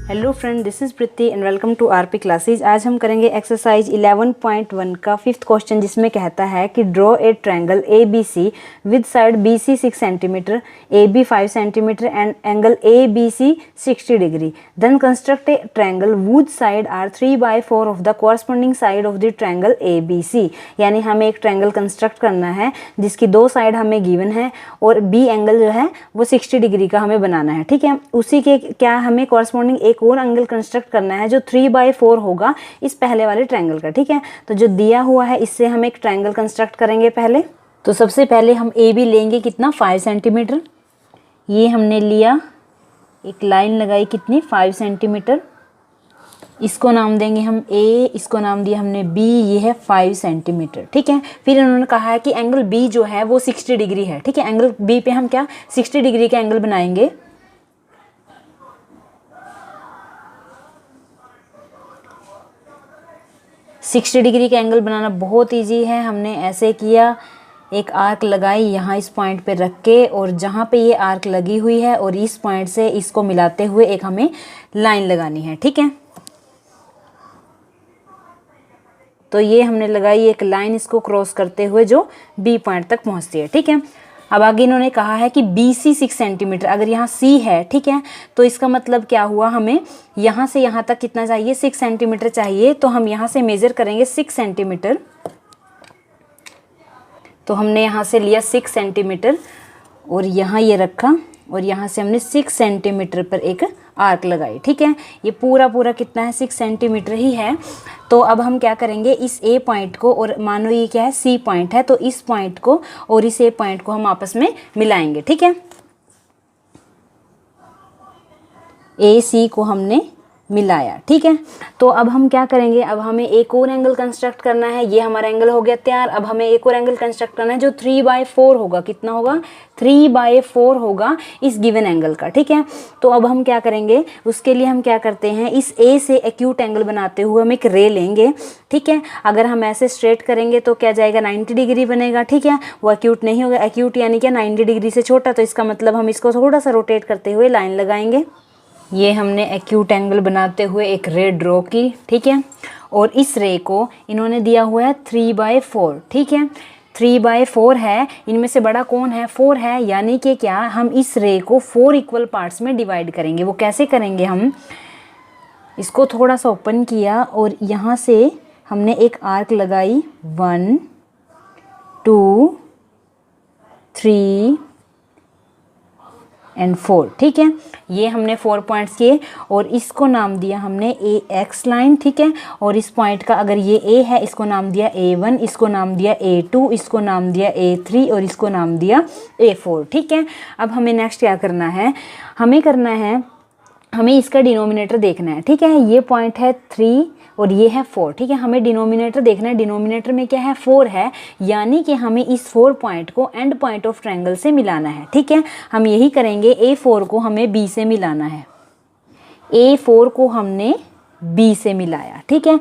Hello friend, this is Preeti and welcome to RP classes. आज हम करेंगे एक्सरसाइज 11.1 का 5th क्वेश्चन, जिसमें कहता है कि draw a triangle A B C with side B C 6 centimetre, A B 5 centimetre and angle A B C 60 degree. Then construct a triangle would side are 3/4 of the corresponding side of the triangle A B C. यानी हमें एक triangle construct करना है जिसकी दो side हमें given है और बी एंगल जो है वो 60 डिग्री का हमें बनाना है। ठीक है, उसी के क्या हमें कॉरस्पॉन्डिंग एक और एंगल कंस्ट्रक्ट करना है जो 3/4 होगा इस पहले वाले ट्रायंगल का। ठीक है, तो जो दिया हुआ है इससे हम एक ट्रायंगल कंस्ट्रक्ट करेंगे पहले। तो सबसे पहले हम ए बी लेंगे कितना, 5 सेंटीमीटर। ये हमने लिया, एक लाइन लगाई कितनी, 5 सेंटीमीटर। इसको नाम देंगे हम ए, इसको नाम दिया हमने बी, ये है 5 सेंटीमीटर। ठीक है, फिर इन्होंने कहा है कि एंगल बी जो है वो 60 डिग्री है। ठीक है, एंगल बी पे हम क्या 60 डिग्री का एंगल बनाएंगे। सिक्सटी डिग्री का एंगल बनाना बहुत इजी है। हमने ऐसे किया, एक आर्क लगाई यहाँ इस पॉइंट पे रख के, और जहाँ पे ये आर्क लगी हुई है और इस पॉइंट से इसको मिलाते हुए एक हमें लाइन लगानी है। ठीक है, तो ये हमने लगाई एक लाइन इसको क्रॉस करते हुए जो बी पॉइंट तक पहुँचती है। ठीक है, अब आगे इन्होंने कहा है कि बी सी 6 सेंटीमीटर। अगर यहाँ सी है, ठीक है, तो इसका मतलब क्या हुआ, हमें यहाँ से यहाँ तक कितना चाहिए, 6 सेंटीमीटर चाहिए। तो हम यहाँ से मेज़र करेंगे 6 सेंटीमीटर। तो हमने यहाँ से लिया 6 सेंटीमीटर और यहाँ ये रखा और यहाँ से हमने 6 सेंटीमीटर पर एक आर्क लगाई। ठीक है, ये पूरा कितना है, 6 सेंटीमीटर ही है। तो अब हम क्या करेंगे, इस ए पॉइंट को, और मानो ये क्या है, सी पॉइंट है, तो इस पॉइंट को और इस ए पॉइंट को हम आपस में मिलाएंगे। ठीक है, ए सी को हमने मिलाया। ठीक है, तो अब हम क्या करेंगे, अब हमें एक और एंगल कंस्ट्रक्ट करना है। ये हमारा एंगल हो गया तैयार। अब हमें एक और एंगल कंस्ट्रक्ट करना है जो 3/4 होगा। कितना होगा, 3/4 होगा इस गिवन एंगल का। ठीक है, तो अब हम क्या करेंगे, उसके लिए हम क्या करते हैं, इस ए से एक्यूट एंगल बनाते हुए हम एक रे लेंगे। ठीक है, अगर हम ऐसे स्ट्रेट करेंगे तो क्या जाएगा, 90 डिग्री बनेगा। ठीक है, वो एक्यूट नहीं होगा, एक्यूट यानी क्या 90 डिग्री से छोटा, तो इसका मतलब हम इसको थोड़ा सा रोटेट करते हुए लाइन लगाएंगे। ये हमने एक्यूट एंगल बनाते हुए एक रे ड्रॉ की। ठीक है, और इस रे को इन्होंने दिया हुआ है 3/4। ठीक है, 3/4 है, इनमें से बड़ा कौन है, 4 है। यानी कि क्या, हम इस रे को 4 इक्वल पार्ट्स में डिवाइड करेंगे। वो कैसे करेंगे, हम इसको थोड़ा सा ओपन किया और यहाँ से हमने एक आर्क लगाई, 1 2 3 एंड 4। ठीक है, ये हमने 4 पॉइंट्स किए और इसको नाम दिया हमने ए एक्स लाइन। ठीक है, और इस पॉइंट का अगर ये ए है, इसको नाम दिया A1, इसको नाम दिया A2, इसको नाम दिया A3 और इसको नाम दिया A4। ठीक है, अब हमें नेक्स्ट क्या करना है, हमें इसका डिनोमिनेटर देखना है। ठीक है, ये पॉइंट है 3 और ये है 4। ठीक है, हमें डिनोमिनेटर देखना है। डिनोमिनेटर में क्या है, 4 है, यानी कि हमें इस 4 पॉइंट को एंड पॉइंट ऑफ ट्रायंगल से मिलाना है। ठीक है, हम यही करेंगे। A4 को हमें B से मिलाना है। A4 को हमने B से मिलाया। ठीक है,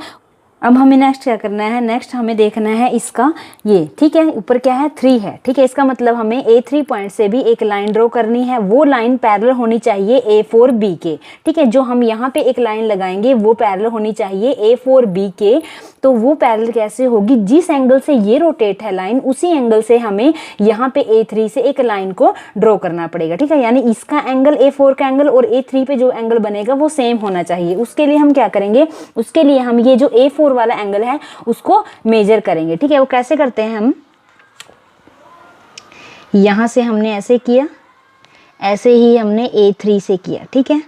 अब हमें नेक्स्ट क्या करना है, नेक्स्ट हमें देखना है इसका ये। ठीक है, ऊपर क्या है, 3 है। ठीक है, इसका मतलब हमें A3 पॉइंट से भी एक लाइन ड्रॉ करनी है। वो लाइन पैरेलल होनी चाहिए A4B के। ठीक है, जो हम यहाँ पे एक लाइन लगाएंगे वो पैरेलल होनी चाहिए A4B के। तो वो पैरेलल कैसे होगी, जिस एंगल से ये रोटेट है लाइन, उसी एंगल से हमें यहाँ पे A3 से एक लाइन को ड्रॉ करना पड़ेगा। ठीक है, यानी इसका एंगल, A4 का एंगल और A3 पे जो एंगल बनेगा वो सेम होना चाहिए। उसके लिए हम क्या करेंगे, उसके लिए हम ये जो A4 वाला एंगल है उसको मेजर करेंगे। ठीक है, वो कैसे करते हैं, हम यहां से हमने ऐसे किया, ऐसे ही हमने A3 से किया। ठीक है,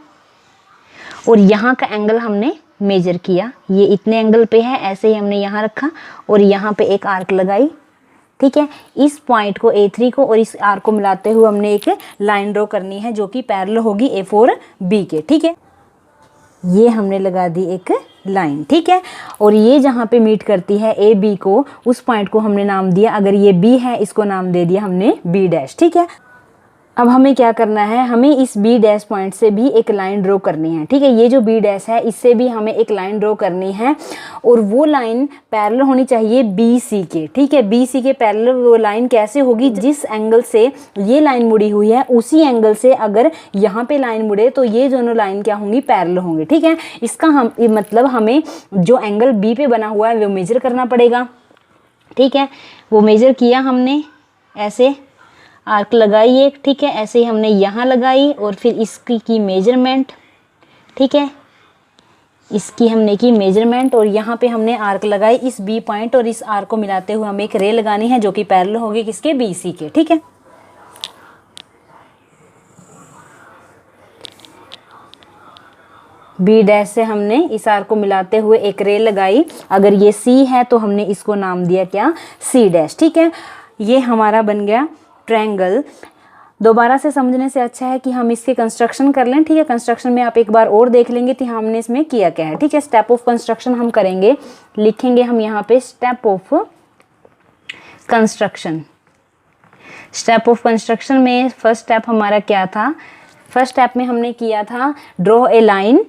और यहाँ का एंगल हमने मेजर किया, ये इतने एंगल पे है, ऐसे ही हमने यहाँ रखा और यहाँ पे एक आर्क लगाई। ठीक है, इस पॉइंट को A3 को और इस आर्क को मिलाते हुए हमने एक लाइन ड्रॉ करनी है जो कि पैरेलल होगी A4B के। ठीक है, ये हमने लगा दी एक लाइन। ठीक है, और ये जहाँ पे मीट करती है AB को, उस पॉइंट को हमने नाम दिया, अगर ये B है इसको नाम दे दिया हमने B'। ठीक है, अब हमें क्या करना है, हमें इस बी डैश पॉइंट से भी एक लाइन ड्रॉ करनी है, ठीक है। ये जो बी डैश है इससे भी हमें एक लाइन ड्रॉ करनी है और वो लाइन पैरेलल होनी चाहिए बी सी के, ठीक है। बी सी के पैरेलल वो लाइन कैसे होगी, जिस एंगल से ये लाइन मुड़ी हुई है उसी एंगल से अगर यहाँ पे लाइन मुड़े तो ये दोनों लाइन क्या होंगी, पैरेलल होंगी, ठीक है। इसका मतलब हमें जो एंगल बी पे बना हुआ है वो मेजर करना पड़ेगा, ठीक है। वो मेजर किया हमने, ऐसे आर्क लगाई एक, ठीक है। ऐसे ही हमने यहाँ लगाई और फिर इसकी की मेजरमेंट, ठीक है। इसकी हमने की मेजरमेंट और यहाँ पे हमने आर्क लगाई इस बी पॉइंट और इस आर्क को मिलाते हुए हमें एक रे लगानी है जो कि पैरेलल होगी किसके, बी सी के, ठीक है। बी डैश से हमने इस आर्क को मिलाते हुए एक रे लगाई, अगर ये सी है तो हमने इसको नाम दिया क्या, सी डैश, ठीक है। ये हमारा बन गया ट्रायंगल। दोबारा से समझने से अच्छा है कि हम इसके कंस्ट्रक्शन कर लें, ठीक है। कंस्ट्रक्शन में आप एक बार और देख लेंगे कि हमने इसमें किया क्या है, ठीक है। स्टेप ऑफ कंस्ट्रक्शन हम करेंगे, लिखेंगे हम यहाँ पे step of construction. Step of construction में फर्स्ट स्टेप हमारा क्या था, फर्स्ट स्टेप में हमने किया था ड्रॉ ए लाइन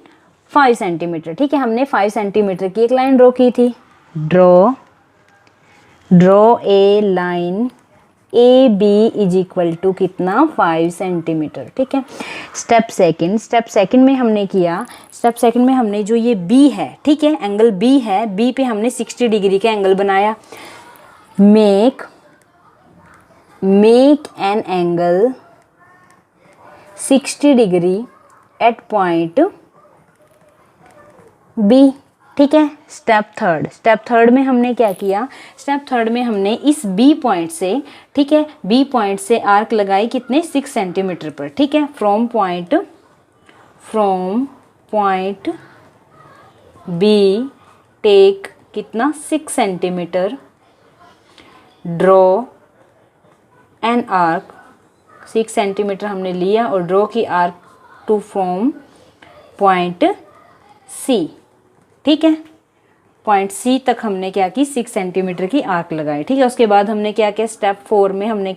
5 सेंटीमीटर, ठीक है। हमने 5 सेंटीमीटर की एक लाइन ड्रॉ की थी। Draw a line A B is equal to कितना, 5 सेंटीमीटर, ठीक है। स्टेप सेकंड में हमने किया, स्टेप सेकंड में हमने जो ये बी है, ठीक है, एंगल बी है, बी पे हमने 60 डिग्री का एंगल बनाया। Make an angle 60 degree at point B, ठीक है। स्टेप थर्ड में हमने क्या किया, स्टेप थर्ड में हमने इस बी पॉइंट से, ठीक है, बी पॉइंट से आर्क लगाई कितने, 6 सेंटीमीटर पर, ठीक है। फ्रॉम पॉइंट बी टेक कितना, 6 centimetre, draw an arc, 6 centimetre हमने लिया और ड्रॉ की arc two from point C, ठीक है। पॉइंट सी तक हमने क्या की, 6 सेंटीमीटर की आर्क लगाई, ठीक है। उसके बाद हमने क्या किया, स्टेप 4 में हमने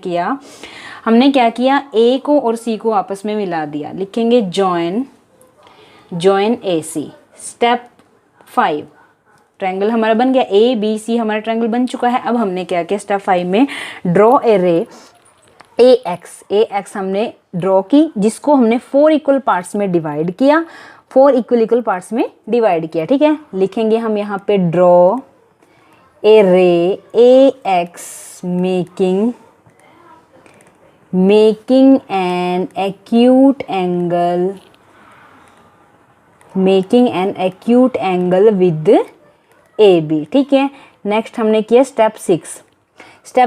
क्या किया, ए को और सी को आपस में मिला दिया, लिखेंगे join A C. Step 5 triangle हमारा बन गया, ए बी सी हमारा ट्रायंगल बन चुका है। अब हमने क्या किया, स्टेप 5 में draw a ray A x हमने ड्रॉ की, जिसको हमने 4 इक्वल पार्ट्स में डिवाइड किया, 4 इक्वल पार्ट्स में डिवाइड किया, ठीक है। लिखेंगे हम यहाँ पे draw a ray A X making an acute angle with A B, ठीक है। नेक्स्ट हमने किया स्टेप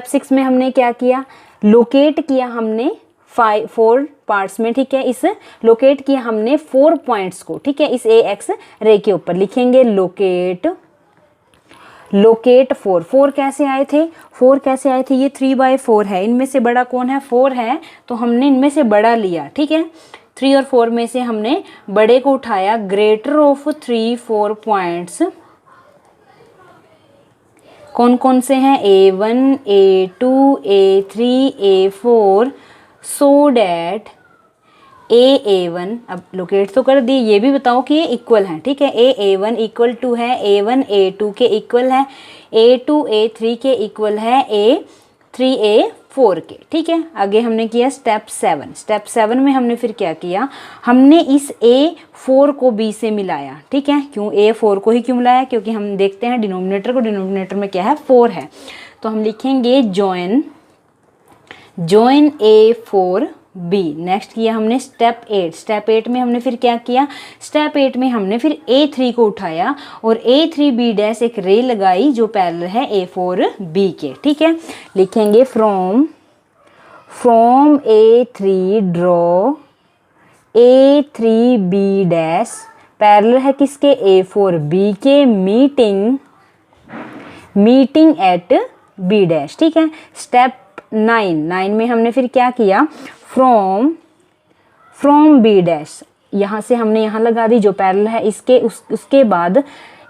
6 में हमने क्या किया, लोकेट किया हमने 4 पार्ट्स में, ठीक है। इस लोकेट किया हमने 4 पॉइंट्स को, ठीक है, इस ए एक्स रे के ऊपर, लिखेंगे लोकेट 4 कैसे आए थे, ये 3/4 है, इनमें से बड़ा कौन है, 4 है, तो हमने इनमें से बड़ा लिया, ठीक है। 3 और 4 में से हमने बड़े को उठाया, ग्रेटर ऑफ 3-4 पॉइंट्स कौन कौन से हैं, A1 A2 A3 A4, so that A1, अब लोकेट तो कर दी, ये भी बताओ कि ये इक्वल हैं, ठीक है। A1 इक्वल टू है A1 A2 के इक्वल है, A2 A3 के इक्वल है, A3 A4 के, ठीक है। आगे हमने किया स्टेप 7 में हमने फिर क्या किया, हमने इस A4 को B से मिलाया, ठीक है। क्यों A4 को ही क्यों मिलाया, क्योंकि हम देखते हैं डिनोमिनेटर में क्या है, 4 है, तो हम लिखेंगे जॉइन A4 B। नेक्स्ट किया हमने स्टेप 8 में हमने फिर क्या किया, स्टेप 8 में हमने फिर A3 को उठाया और A3B डैश एक रे लगाई जो पैरेलल है A4B के, ठीक है। लिखेंगे from A3 draw A3B dash parallel है किसके, A4B के, मीटिंग एट B डैश, ठीक है। स्टेप 9 में हमने फिर क्या किया, फ्रॉम B डैश, यहाँ से हमने यहाँ लगा दी जो पैरेलल है इसके, उसके बाद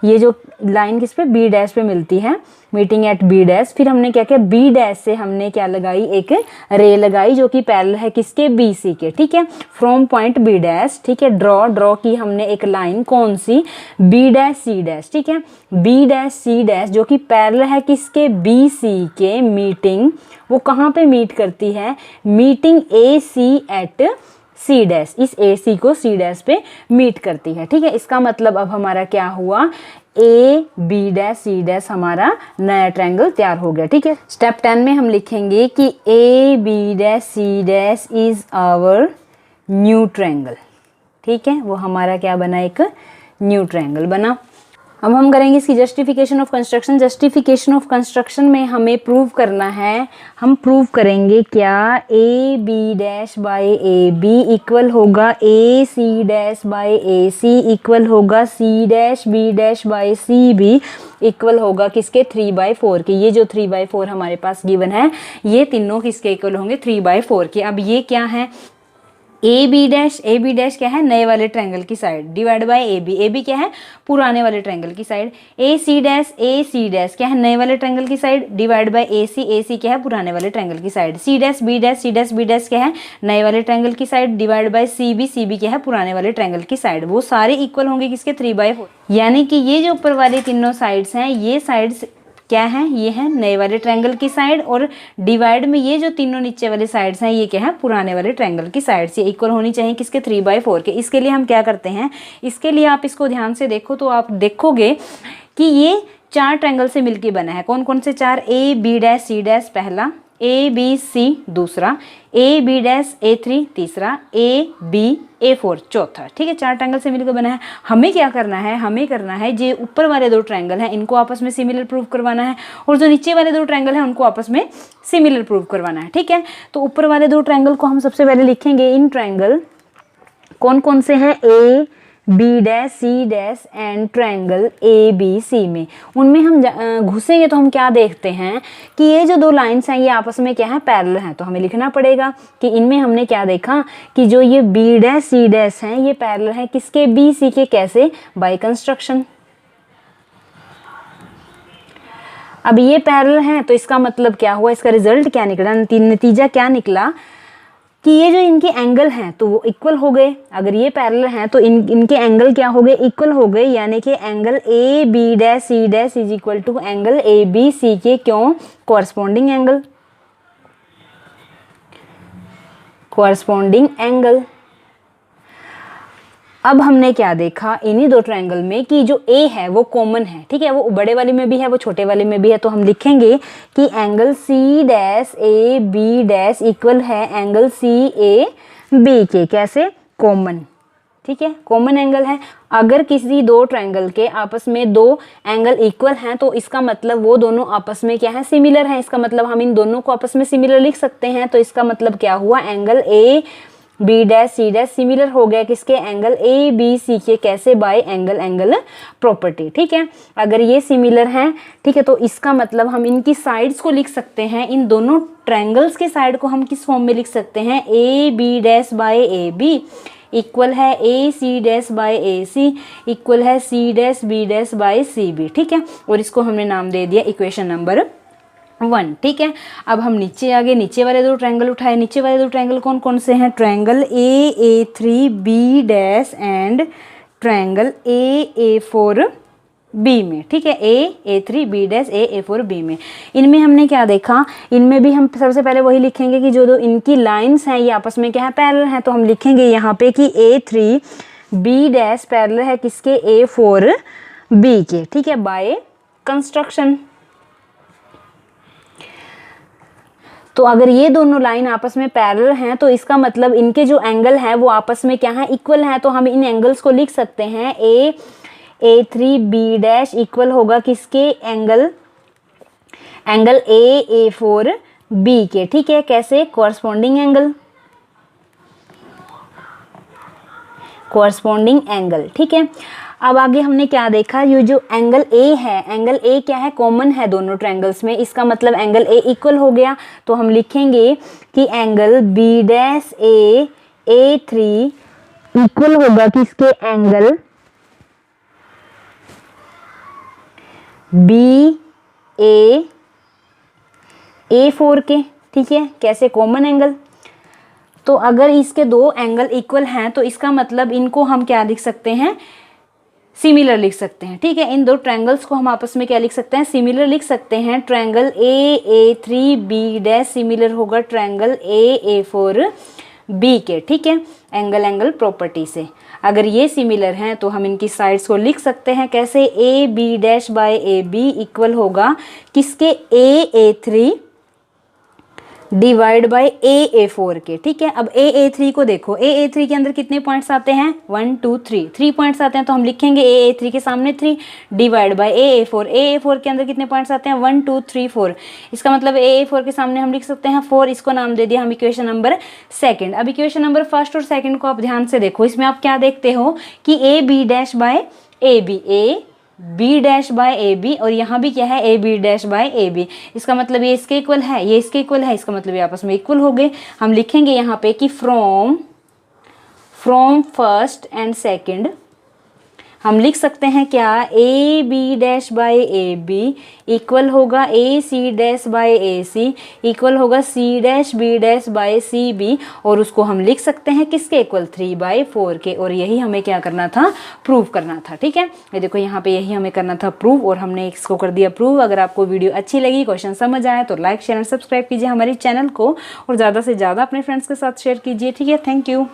ये जो लाइन किस पे, बी डैश पे मिलती है, मीटिंग एट बी डैश। फिर हमने क्या किया, बी डैश से हमने क्या लगाई, एक रे लगाई जो कि पैरेलल है किसके, बी सी के, ठीक है। फ्रॉम पॉइंट बी डैश, ठीक है, ड्रॉ की हमने एक लाइन, कौन सी, बी डैश सी डैश, ठीक है। बी डैश सी डैश जो कि पैरेलल है किसके, बी सी के, मीटिंग वो कहाँ पे मीट करती है, मीटिंग ए सी एट सी डैश, इस ए सी को सी डैश पे मीट करती है, ठीक है। इसका मतलब अब हमारा क्या हुआ, A B dash C dash हमारा नया ट्रायंगल तैयार हो गया, ठीक है। स्टेप 10 में हम लिखेंगे कि A B dash C dash is our new triangle, ठीक है, वो हमारा क्या बना, एक न्यू ट्रायंगल बना। अब हम करेंगे इसकी justification of construction. Justification of construction में हमें प्रूव करना है, हम प्रूव करेंगे क्या, A B dash by A B equal होगा A C dash by A C equal होगा C dash B dash by C B equal होगा किसके, 3/4 के। ये जो 3/4 हमारे पास गिवन है, ये तीनों किसके इक्वल होंगे, 3/4 के। अब ये क्या है, ए बी डैश क्या है, नए वाले ट्रायंगल की side, divide by A B क्या है, पुराने वाले ट्रायंगल की साइड। ए सी डैश क्या है, नए वाले ट्रायंगल की side, divide by A C क्या है, पुराने वाले ट्रायंगल की side. C dash B dash क्या है, नए वाले ट्रायंगल की side, divide by C B क्या है, पुराने वाले ट्रायंगल की साइड। वो सारे इक्वल होंगे किसके, 3/4। यानी कि ये जो ऊपर वाली तीनों साइड्स हैं, ये साइड्स क्या है, ये है नए वाले ट्रायंगल की साइड, और डिवाइड में ये जो तीनों नीचे वाले साइड्स हैं, ये क्या है, पुराने वाले ट्रायंगल की साइड्स। ये इक्वल होनी चाहिए किसके, 3/4 के। इसके लिए हम क्या करते हैं, इसके लिए आप इसको ध्यान से देखो तो आप देखोगे कि ये 4 ट्रायंगल से मिलकर बना है। कौन कौन से 4, A B dash C dash पहला, ए बी सी दूसरा, ए बी डैश A3 तीसरा, ए बी A4 चौथा, ठीक है। 4 ट्रायंगल से मिलकर बना है। हमें क्या करना है, हमें करना है जो ऊपर वाले 2 ट्रायंगल हैं इनको आपस में सिमिलर प्रूव करवाना है, और जो नीचे वाले 2 ट्रायंगल हैं उनको आपस में सिमिलर प्रूव करवाना है, ठीक है। तो ऊपर वाले 2 ट्रायंगल को हम सबसे पहले लिखेंगे, इन ट्रायंगल कौन कौन से हैं, A B dash C dash and triangle A B C में। उनमें हम घुसेंगे तो हम क्या देखते हैं कि ये जो 2 लाइन्स हैं ये आपस में क्या है, पैरेलल हैं। तो हमें लिखना पड़ेगा कि इनमें हमने क्या देखा कि जो ये बी डैश सी डैश हैं ये पैरेलल हैं किसके, बी सी के। कैसे, बाय कंस्ट्रक्शन। अब ये पैरेलल हैं तो इसका मतलब क्या हुआ, इसका रिजल्ट क्या निकला, नतीजा क्या निकला कि ये जो इनके एंगल हैं तो वो इक्वल हो गए। अगर ये पैरेलल हैं तो इनके एंगल क्या हो गए, इक्वल हो गए। यानी कि angle A B dash C dash is equal to angle A B C के, क्यों, कॉरस्पॉन्डिंग एंगल। अब हमने क्या देखा इन्हीं 2 ट्रायंगल में कि जो ए है वो कॉमन है, ठीक है, वो बड़े वाले में भी है, वो छोटे वाले में भी है। तो हम लिखेंगे कि angle C dash A B dash equal है एंगल सी ए बी के। कैसे, कॉमन, ठीक है, कॉमन एंगल है। अगर किसी 2 ट्रायंगल के आपस में 2 एंगल इक्वल हैं तो इसका मतलब वो दोनों आपस में क्या है, सिमिलर हैं। इसका मतलब हम इन दोनों को आपस में सिमिलर लिख सकते हैं। तो इसका मतलब क्या हुआ, angle A B dash C dash similar हो गया किसके, एंगल ए बी सी के। कैसे, बाय एंगल प्रॉपर्टी, ठीक है। अगर ये सिमिलर हैं, ठीक है, तो इसका मतलब हम इनकी साइड्स को लिख सकते हैं, इन दोनों ट्रायंगल्स के साइड को हम किस फॉर्म में लिख सकते हैं, A B dash by A B equal है A C dash by A C equal है C dash B dash by C B, ठीक है। और इसको हमने नाम दे दिया इक्वेशन नंबर 1, ठीक है। अब हम नीचे आगे नीचे वाले 2 ट्रायंगल उठाए। नीचे वाले 2 ट्रायंगल कौन कौन से हैं, triangle A3 B dash and triangle A4 B में, ठीक है, A3 B dash A4 B में। इनमें हमने क्या देखा, इनमें भी हम सबसे पहले वही लिखेंगे कि जो 2 इनकी लाइंस हैं ये आपस में क्या है, पैरेलल हैं। तो हम लिखेंगे यहाँ पे कि A3 बी डैश पैरेलल है किसके, A4 बी के, ठीक है, बाय कंस्ट्रक्शन। तो अगर ये दोनों लाइन आपस में पैरेलल हैं तो इसका मतलब इनके जो एंगल हैं वो आपस में क्या है, इक्वल हैं। तो हम इन एंगल्स को लिख सकते हैं, A3 बी डैश इक्वल होगा किसके, एंगल A4 बी के, ठीक है। कैसे, कॉरस्पॉन्डिंग एंगल, ठीक है। अब आगे हमने क्या देखा, ये जो एंगल ए है, एंगल ए क्या है, कॉमन है दोनों ट्रायंगल्स में। इसका मतलब एंगल ए इक्वल हो गया। तो हम लिखेंगे कि angle B dash A3 equal होगा किसके, एंगल बी ए फोर के, ठीक है, कैसे कॉमन एंगल। तो अगर इसके दो एंगल इक्वल हैं तो इसका मतलब इनको हम क्या लिख सकते हैं, सिमिलर लिख सकते हैं, ठीक है। इन दो ट्रायंगल्स को हम आपस में क्या लिख सकते हैं, सिमिलर लिख सकते हैं। Triangle A B dash similar होगा ट्रायंगल ए फोर बी के, ठीक है, एंगल प्रॉपर्टी से। अगर ये सिमिलर हैं तो हम इनकी साइड्स को लिख सकते हैं कैसे, A B dash by A B equal होगा किसके, A three divide by A four के, ठीक है। अब ए थ्री को देखो, ए थ्री के अंदर कितने पॉइंट्स आते हैं, 1 2 3, 3 पॉइंट्स आते हैं, तो हम लिखेंगे ए थ्री के सामने 3 डिवाइड बाय ए फोर के अंदर कितने पॉइंट्स आते हैं, 1 2 3 4। इसका मतलब ए फोर के सामने हम लिख सकते हैं 4, इसको नाम दे दिया हम इक्वेशन नंबर सेकंड। अब इक्वेशन नंबर फर्स्ट और सेकंड को आप ध्यान से देखो, इसमें आप क्या देखते हो कि A B dash by A B dash by A B, और यहाँ भी क्या है, A B dash by A B. इसका मतलब ये इसके इक्वल है, ये इसके इक्वल है, इसका मतलब ये आपस में इक्वल हो गए। हम लिखेंगे यहाँ पे कि फ्रॉम फर्स्ट एंड सेकंड हम लिख सकते हैं क्या, A B dash by A B equal होगा A C dash by A C equal होगा C dash B dash by C B, और उसको हम लिख सकते हैं किसके इक्वल, 3/4 के। और यही हमें क्या करना था, प्रूव करना था, ठीक है। ये देखो यहाँ पे यही हमें करना था प्रूव, और हमने इसको कर दिया प्रूव। अगर आपको वीडियो अच्छी लगी, क्वेश्चन समझ आया तो लाइक शेयर एंड सब्सक्राइब कीजिए हमारे चैनल को, और ज़्यादा से ज़्यादा अपने फ्रेंड्स के साथ शेयर कीजिए, ठीक है। Thank you.